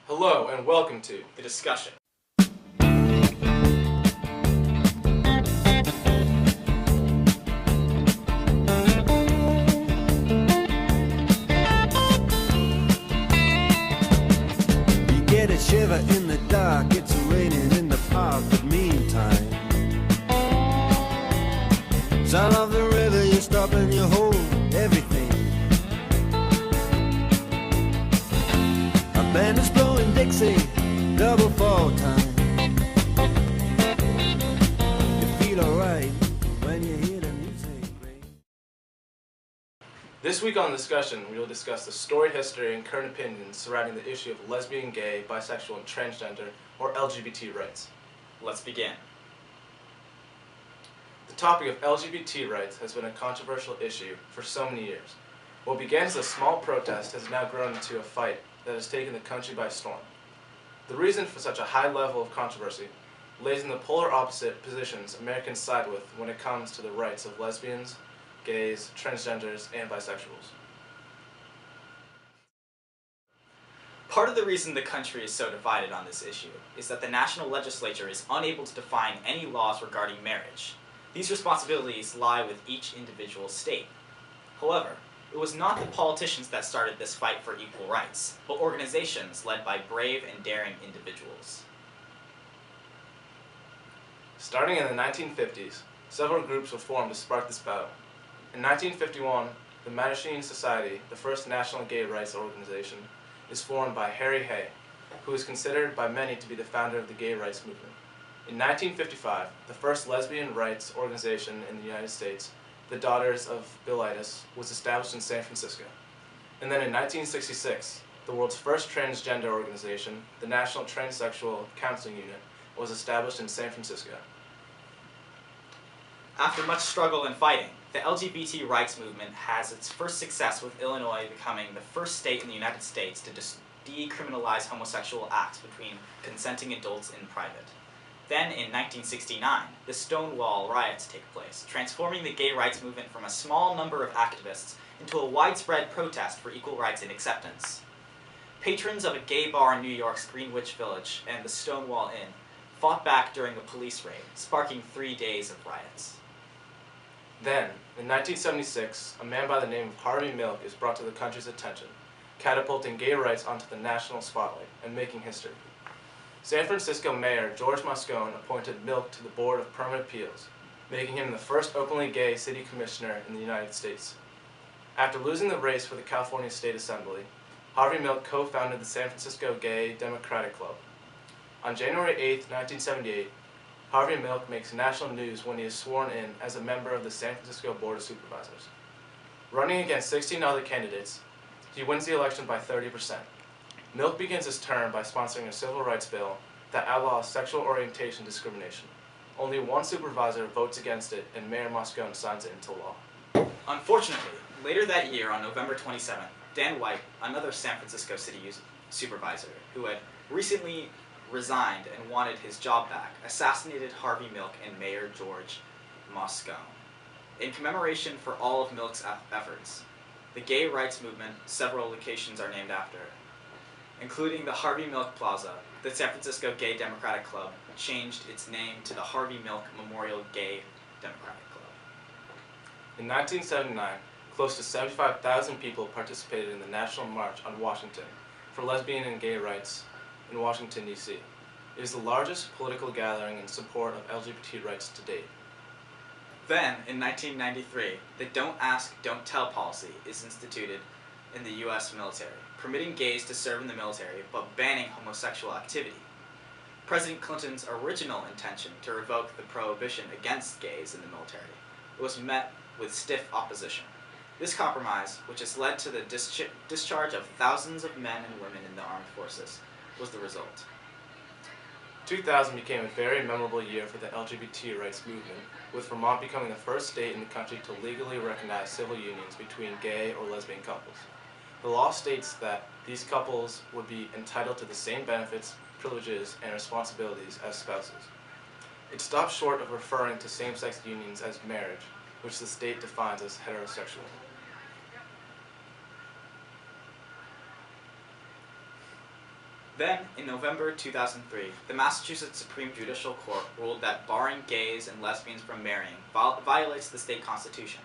Hello and welcome to The Discussion. You get a shiver in the dark, it's raining in the park, but meantime sound of the river, you stop and you hold everything. A band is blowing Dixie, double fall time. You feel alright when you hear the music ring. This week on The Discussion, we will discuss the storied history and current opinions surrounding the issue of lesbian, gay, bisexual, and transgender, or LGBT rights. Let's begin. The topic of LGBT rights has been a controversial issue for so many years. What began as a small protest has now grown into a fight that has taken the country by storm. The reason for such a high level of controversy lays in the polar opposite positions Americans side with when it comes to the rights of lesbians, gays, transgenders, and bisexuals. Part of the reason the country is so divided on this issue is that the national legislature is unable to define any laws regarding marriage. These responsibilities lie with each individual state. However, it was not the politicians that started this fight for equal rights, but organizations led by brave and daring individuals. Starting in the 1950s, several groups were formed to spark this battle. In 1951, the Mattachine Society, the first national gay rights organization, is formed by Harry Hay, who is considered by many to be the founder of the gay rights movement. In 1955, the first lesbian rights organization in the United States, the Daughters of Bilitis, was established in San Francisco. And then in 1966, the world's first transgender organization, the National Transsexual Counseling Unit, was established in San Francisco. After much struggle and fighting, the LGBT rights movement has its first success with Illinois becoming the first state in the United States to decriminalize homosexual acts between consenting adults in private. Then, in 1969, the Stonewall riots take place, transforming the gay rights movement from a small number of activists into a widespread protest for equal rights and acceptance. Patrons of a gay bar in New York's Greenwich Village and the Stonewall Inn fought back during a police raid, sparking 3 days of riots. Then, in 1976, a man by the name of Harvey Milk is brought to the country's attention, catapulting gay rights onto the national spotlight and making history. San Francisco Mayor George Moscone appointed Milk to the Board of Permanent Appeals, making him the first openly gay city commissioner in the United States. After losing the race for the California State Assembly, Harvey Milk co-founded the San Francisco Gay Democratic Club. On January 8, 1978, Harvey Milk makes national news when he is sworn in as a member of the San Francisco Board of Supervisors. Running against 16 other candidates, he wins the election by 30%. Milk begins his term by sponsoring a civil rights bill that outlaws sexual orientation discrimination. Only one supervisor votes against it, and Mayor Moscone signs it into law. Unfortunately, later that year on November 27th, Dan White, another San Francisco city supervisor who had recently resigned and wanted his job back, assassinated Harvey Milk and Mayor George Moscone. In commemoration for all of Milk's efforts, the gay rights movement, several locations are named after, including the Harvey Milk Plaza. The San Francisco Gay Democratic Club changed its name to the Harvey Milk Memorial Gay Democratic Club. In 1979, close to 75,000 people participated in the National March on Washington for lesbian and gay rights in Washington, D.C. It is the largest political gathering in support of LGBT rights to date. Then, in 1993, the Don't Ask, Don't Tell policy is instituted in the U.S. military, permitting gays to serve in the military but banning homosexual activity. President Clinton's original intention to revoke the prohibition against gays in the military was met with stiff opposition. This compromise, which has led to the discharge of thousands of men and women in the armed forces, was the result. 2000 became a very memorable year for the LGBT rights movement, with Vermont becoming the first state in the country to legally recognize civil unions between gay or lesbian couples. The law states that these couples would be entitled to the same benefits, privileges, and responsibilities as spouses. It stops short of referring to same-sex unions as marriage, which the state defines as heterosexual. Then, in November 2003, the Massachusetts Supreme Judicial Court ruled that barring gays and lesbians from marrying violates the state constitution.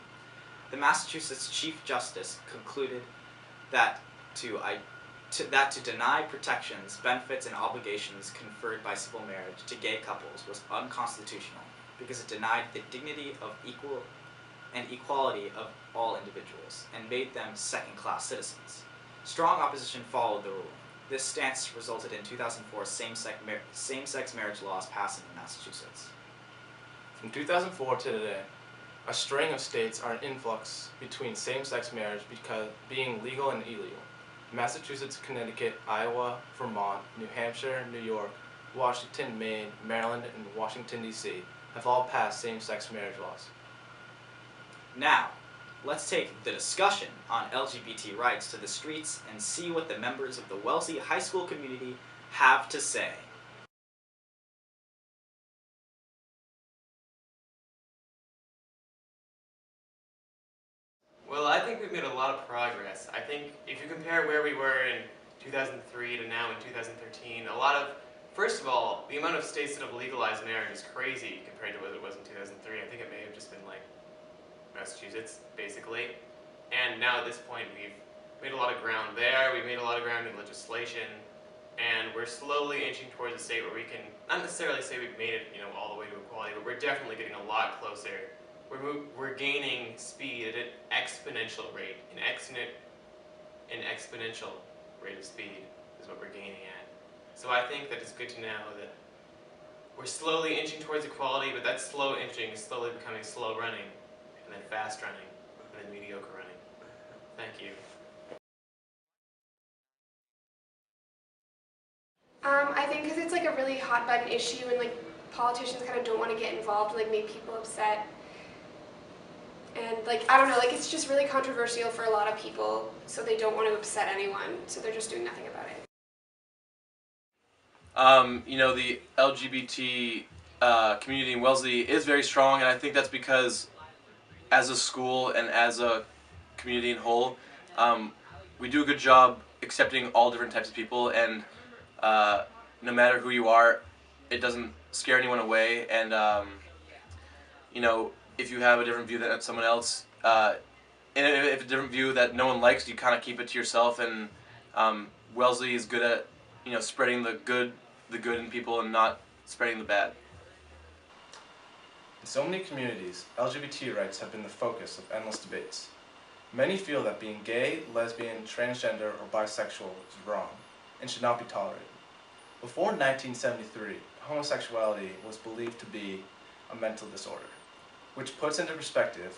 The Massachusetts Chief Justice concluded that to deny protections, benefits, and obligations conferred by civil marriage to gay couples was unconstitutional because it denied the dignity of equality of all individuals and made them second-class citizens. Strong opposition followed the ruling. This stance resulted in 2004 same-sex marriage laws passing in Massachusetts. From 2004 to today, a string of states are in influx between same-sex marriage being legal and illegal. Massachusetts, Connecticut, Iowa, Vermont, New Hampshire, New York, Washington, Maine, Maryland, and Washington, D.C. have all passed same-sex marriage laws. Now, let's take the discussion on LGBT rights to the streets and see what the members of the Wellesley High School community have to say. Well, I think we've made a lot of progress. I think if you compare where we were in 2003 to now in 2013, first of all, the amount of states that have legalized marriage is crazy compared to what it was in 2003. I think it may have just been like Massachusetts, basically. And now at this point, we've made a lot of ground there, we've made a lot of ground in legislation, and we're slowly inching towards a state where we can, not necessarily say we've made it, all the way to equality, but we're definitely getting a lot closer. We're gaining speed at an exponential rate. An exponential rate of speed is what we're gaining at. So I think that it's good to know that we're slowly inching towards equality, but that slow inching is slowly becoming slow running, and then fast running, and then mediocre running. Thank you. I think because it's like a really hot button issue and like politicians kind of don't want to get involved, like make people upset. And like, I don't know, like it's just really controversial for a lot of people, so they don't want to upset anyone, so they're just doing nothing about it. The LGBT community in Wellesley is very strong, and I think that's because as a school and as a community in whole, we do a good job accepting all different types of people, and no matter who you are, it doesn't scare anyone away, and if you have a different view than someone else, and if a different view that no one likes, you kind of keep it to yourself, and Wellesley is good at spreading the good in people and not spreading the bad. In so many communities, LGBT rights have been the focus of endless debates. Many feel that being gay, lesbian, transgender, or bisexual is wrong and should not be tolerated. Before 1973, homosexuality was believed to be a mental disorder, which puts into perspective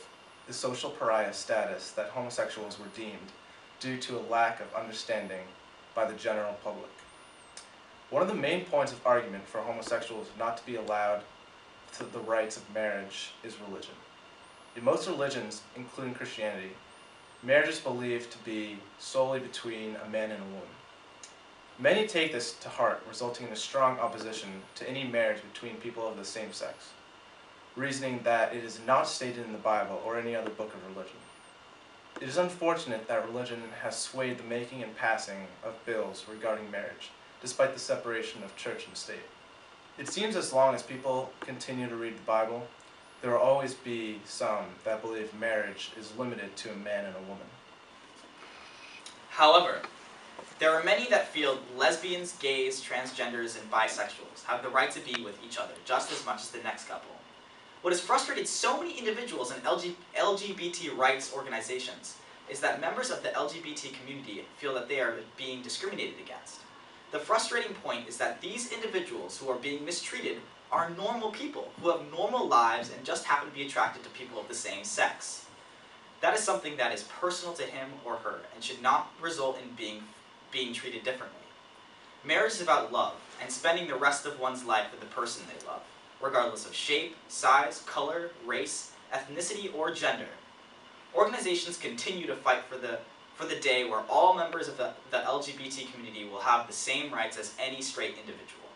the social pariah status that homosexuals were deemed due to a lack of understanding by the general public. One of the main points of argument for homosexuals not to be allowed to the rights of marriage is religion. In most religions, including Christianity, marriage is believed to be solely between a man and a woman. Many take this to heart, resulting in a strong opposition to any marriage between people of the same sex, reasoning that it is not stated in the Bible or any other book of religion. It is unfortunate that religion has swayed the making and passing of bills regarding marriage, despite the separation of church and state. It seems as long as people continue to read the Bible, there will always be some that believe marriage is limited to a man and a woman. However, there are many that feel lesbians, gays, transgenders, and bisexuals have the right to be with each other just as much as the next couple. What has frustrated so many individuals in LGBT rights organizations is that members of the LGBT community feel that they are being discriminated against. The frustrating point is that these individuals who are being mistreated are normal people who have normal lives and just happen to be attracted to people of the same sex. That is something that is personal to him or her and should not result in being treated differently. Marriage is about love and spending the rest of one's life with the person they love, regardless of shape, size, color, race, ethnicity, or gender. Organizations continue to fight for the day where all members of the LGBT community will have the same rights as any straight individual.